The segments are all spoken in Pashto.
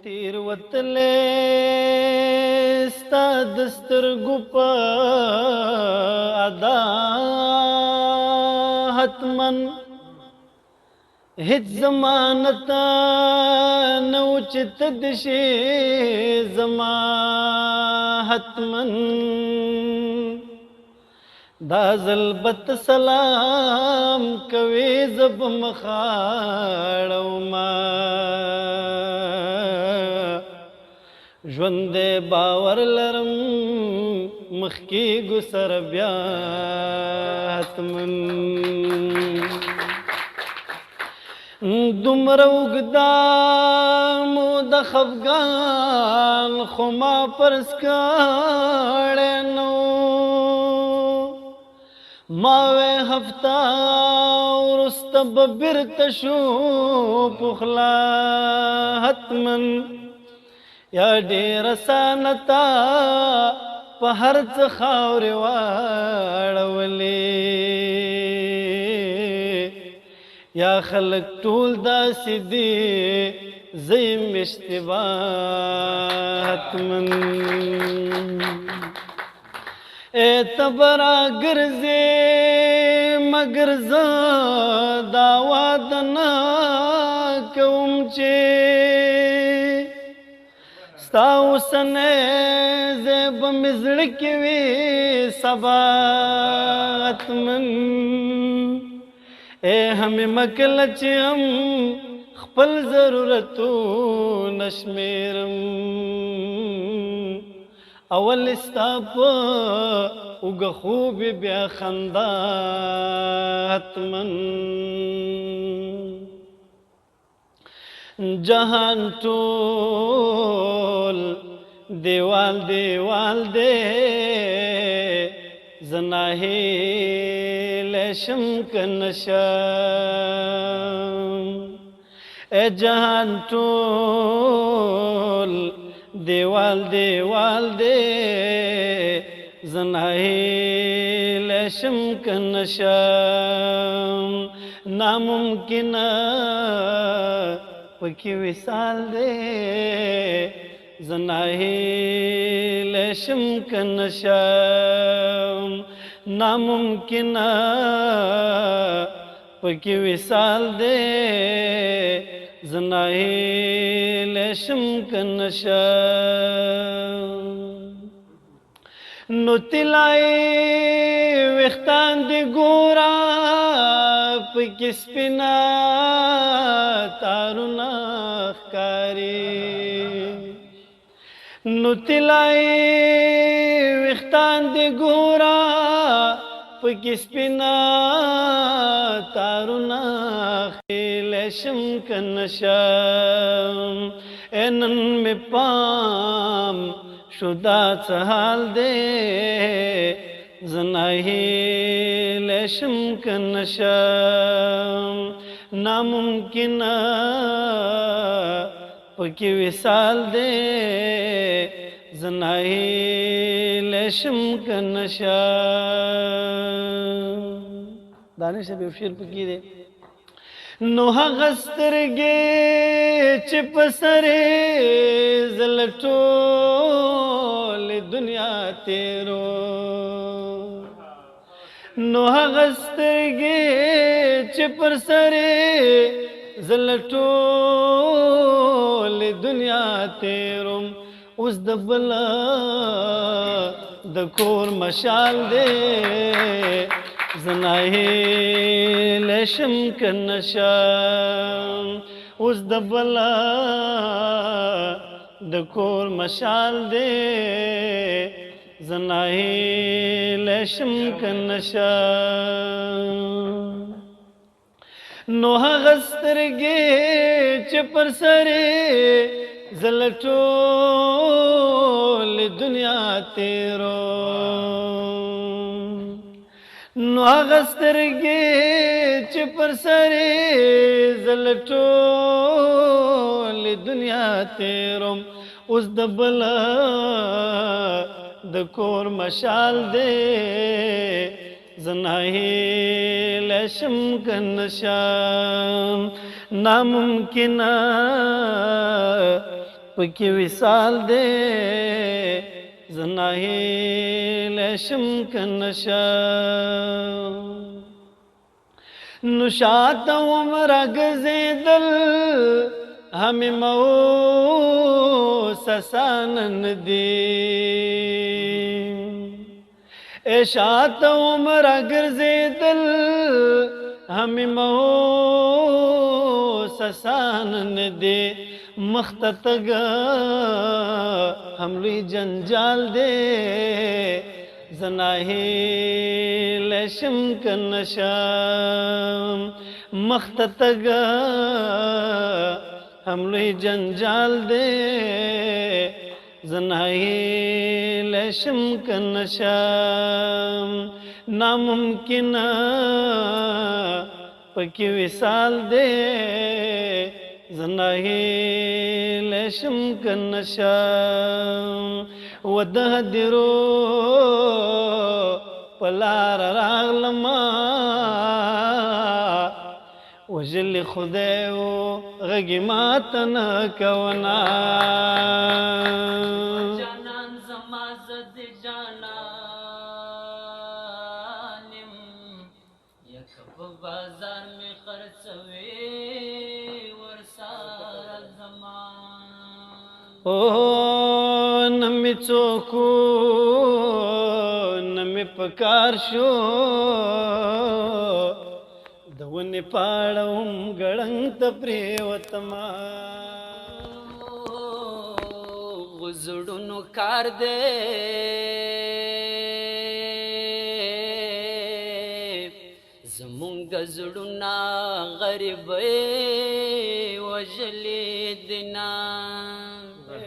تیر وتلې ستا د سترګو په ادا حتمن هیڅ ضمانت نه و چې ته د شې زما حتمن دا ځل سلام کوي زه به مخاړوما ژوند باور لرم مخکېږو سره بیا حتمن دومره اوږده موده خفګان خو ما فرض کړی نو ما وی هفته وروسته به بیرته شو پخلا حتمن یا ډېر اسانه تا په هر څه خاورې واړولې یا خلک ټول داسې دي زه یم اشتباه حتمن اے تبرا ګرځې مگر زه دا واده نه کوم چې ستا اوسنی ځای به مې زړه کې وي سبا حتمن اے همې مه کله چې هم خپل ضرورتونه شمېرم اول ستا په اوږه خوب بیا خندا حتمن جهان ټول دیوال دیوال دی زه ناهیلی شم که نشم ای جهان ټول دیوال دیوال دی زه ناهیلی شم که نشم ناممکنه پکې وصال دی زه ناهیلی شم که نشم ناممکنه پکې وصال دی زه ناهیلی شم که نشم نو طلایي ویښتان دې ګوره پکې سپینه تارونه ښکاري نو طلایي ویښتان دې ګوره پکې سپینه تارونه ښکیلی شم که نشم ای نن مې پام شو دا څه حال دی زه ناهیلی شم که نشم ناممکنه پکې وصال دی زه ناهیلی شم که نشم دانش صاحب یو شعر پکې دی نو هغه سترګې چې په سرې زه له ټولې دنیا تېرو نو هغه سترګې چې پر سرې زه له ټولې دنیا تېروم اوس د بله د کور مشال دی زه ناهیلی شم که نشم اوس د بله د کور مشال دی زه ناهیلی شم که نشم نو هغه سترګې چې پر سرې زه له ټولې دنیا تېروم نو هغه سترګې چې پر سرې زه له ټولې دنیا تېروم اوس د بله د کور مشال دی زه ناهیلی شم که نشم ناممکنه پکی وصال دے زناہیل شم کنشا نشات عمر گزیدل ہمیں موسسانن دی اشات عمر گزیدل ہمیں موسسانن دی مختتگا حملی جنجال دے زناہیل شم کنشام مختتگا حملی جنجال دے زناہیل شم کنشام ناممکن پکی وصال دے زناہیل شم کنشام ودہ درو پلار راغلما وجل خدایو غگی ماتنا کونا جانان زما زد جانانم یک بازار میں خرچوی ورسار زمان او نمی چوکو نمی پکار شو دونی پاڑم گڑنگ تپریوتما غزڑنو کار دے زمونگ زڑنا غریب وجلی دینا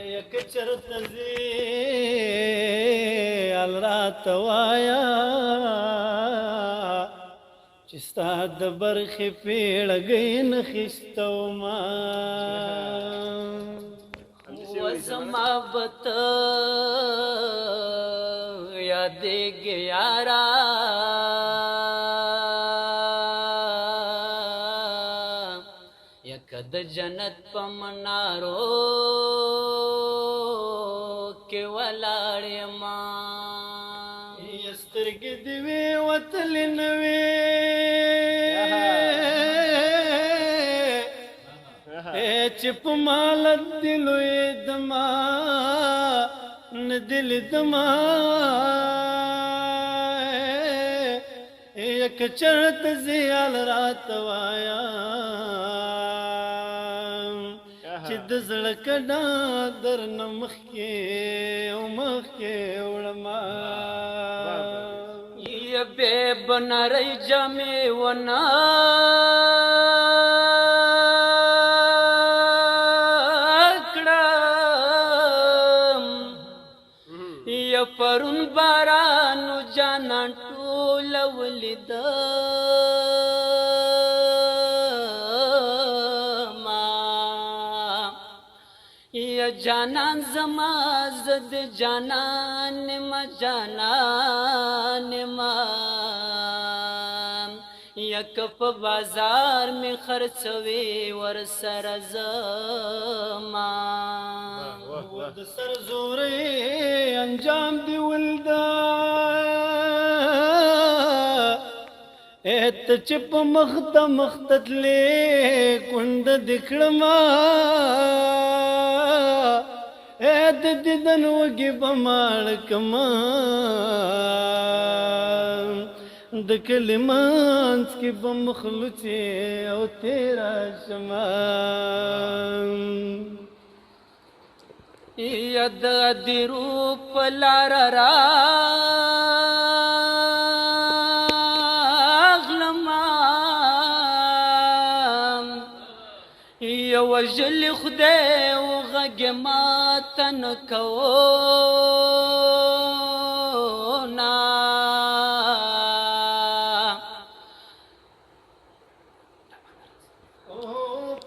یک چرت زی الرات وایا چستا د برخی پیڑ گین خستو ما وزما بت یادے گیارا یکد جنت پمنارو کے ولاڑ ما یسترگی دیوی وطلی نوی چپ مالت دلوی دما ندل دما یک چرت زیال رات وایا چد زڑکڑا در نمخ کے امخ کے اڑما یہ بے بنا رہی جامع ونا پرون بارانو جانان ټول ولید ما یا جانان زما زد جانان ما جانان ما یک په بازار میں خرڅوي ور سر زما ود سر زوري انجام دی ولدا ات چپ مخت مختتلې کند دکړما ات ددن وګي بمال کما د کلمانس کی بمخلوچه او تیرا شمان ید درو پلار راغلما یو جل خدای و غگ ماتن کونا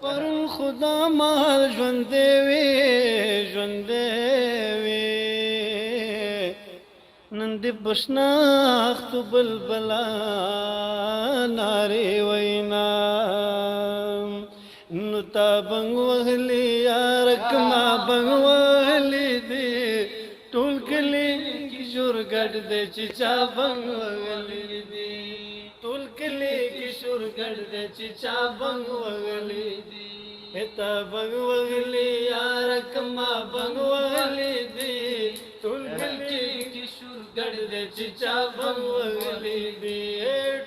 پرون خدا مال ژوندې وي ژوندې وي نن دې بشناخت بلبلا نارې وینا नुता बंग वहली यारक मा बंग वहली दे टूल कली किशोर गढ़ दे चिचा बंग वहली दे टूल कली किशोर गढ़ दे चिचा बंग वहली दे हेता बंग वहली यारक मा बंग वहली दे टूल कली किशोर गढ़ दे चिचा बंग वहली दे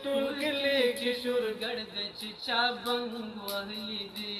टूल कली किशोर गढ़ दे चिचा बंग वहली दे